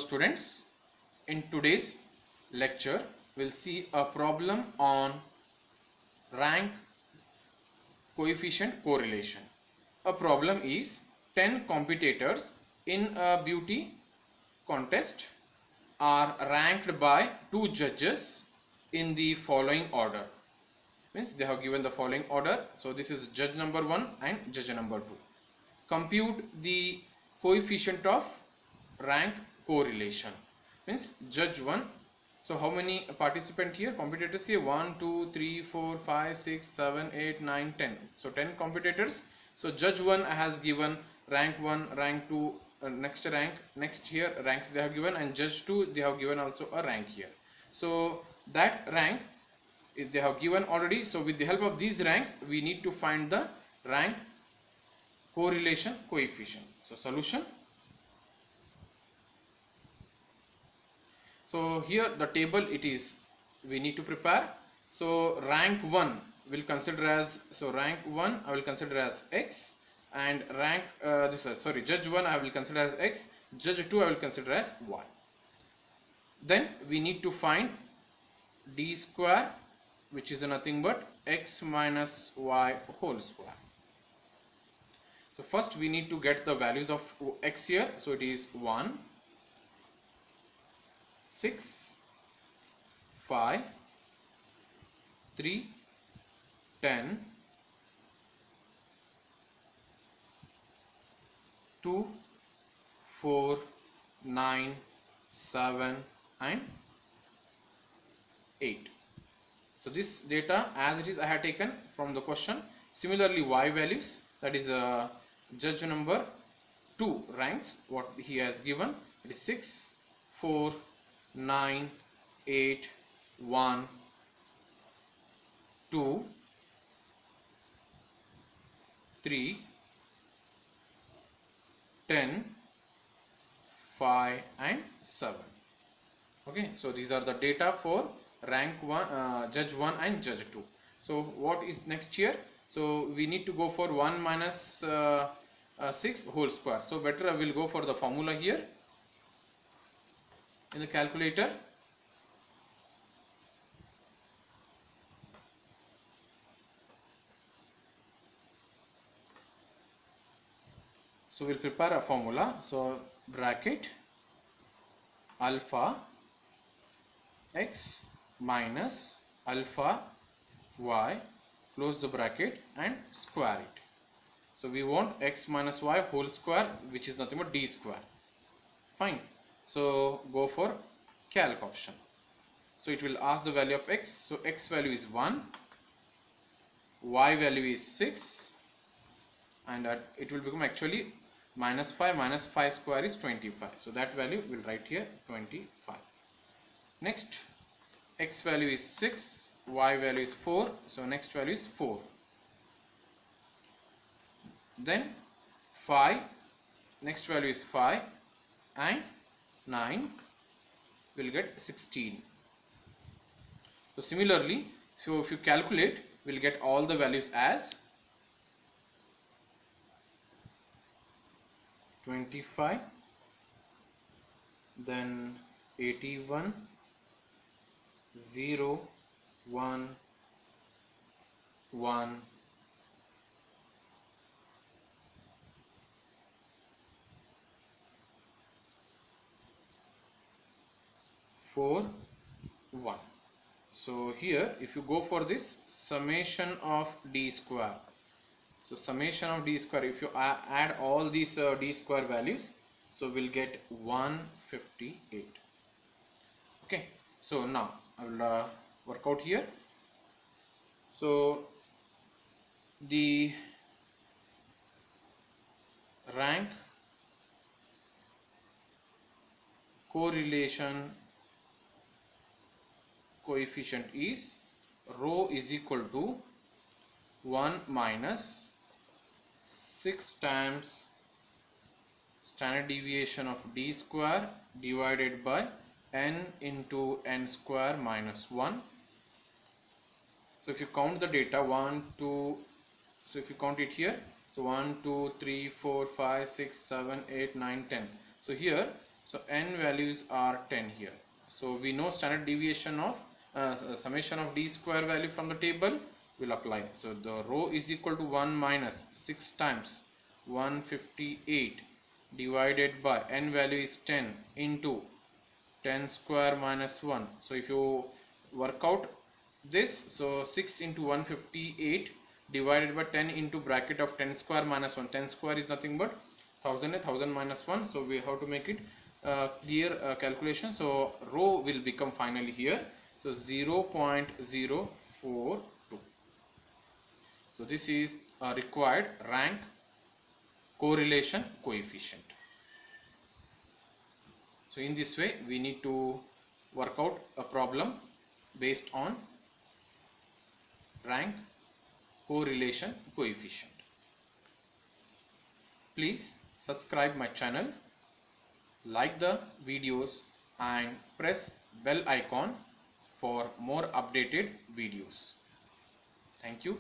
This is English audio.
students, in today's lecture we'll see a problem on rank coefficient correlation. A problem is 10 competitors in a beauty contest are ranked by 2 judges in the following order. Means they have given the following order. So this is judge number 1 and judge number 2. Compute the coefficient of rank correlation. Means judge 1. So how many participants here? Competitors here 1, 2, 3, 4, 5, 6, 7, 8, 9, 10. So 10 competitors. So judge 1 has given rank 1, rank 2, next rank, next here ranks they have given, and judge 2 they have given also a rank here. So that rank is they have given already. So with the help of these ranks we need to find the rank correlation coefficient. So solution. So here the table it is we need to prepare. So rank 1 will consider as, so rank 1 I will consider as x, and rank judge 1 I will consider as x, judge 2 I will consider as y. Then we need to find d square, which is nothing but x minus y whole square. So first we need to get the values of x here. So it is 1, 6, 5, 3, 10, 2, 4, 9, 7 and 8. So this data as it is I have taken from the question. Similarly y values, that is judge number 2 ranks what he has given, it is 6, 4, 9, 8, 1, 2, 3, 10, 5 and 7. Okay, so these are the data for rank 1, judge 1 and judge 2. So what is next here? So we need to go for 1 minus 6 whole square. So better I will go for the formula here in the calculator. So we'll prepare a formula. So bracket alpha x minus alpha y, close the bracket and square it. So we want x minus y whole square, which is nothing but d square. Fine. So go for calc option. So it will ask the value of x. So x value is 1, y value is 6, and it will become actually minus 5 square is 25. So that value we will write here 25. Next, x value is 6, y value is 4, so next value is 4. Then 5, next value is 5, and 9 will get 16. So similarly, so if you calculate, we will get all the values as 25, then 81, 0, 1, 1, 4, 1. So here if you go for this summation of d square, so summation of d square, if you add all these d square values, so we'll get 158. Okay, so now I will work out here. So the rank correlation coefficient is rho is equal to 1 minus 6 times standard deviation of d square divided by n into n square minus 1. So if you count the data 1, 2, so if you count it here, so 1, 2, 3, 4, 5, 6, 7, 8, 9, 10. So here So n values are 10 here. So we know standard deviation of summation of d square value from the table will apply. So the row is equal to 1 minus 6 times 158 divided by n value is 10 into 10 square minus 1. So if you work out this, so 6 into 158 divided by 10 into bracket of 10 square minus 1. 10 square is nothing but 1000 minus 1. So we have to make it clear calculation. So row will become finally here, so 0.042. So this is a required rank correlation coefficient. So in this way we need to work out a problem based on rank correlation coefficient. Please subscribe my channel, like the videos and press bell icon for more updated videos. Thank you.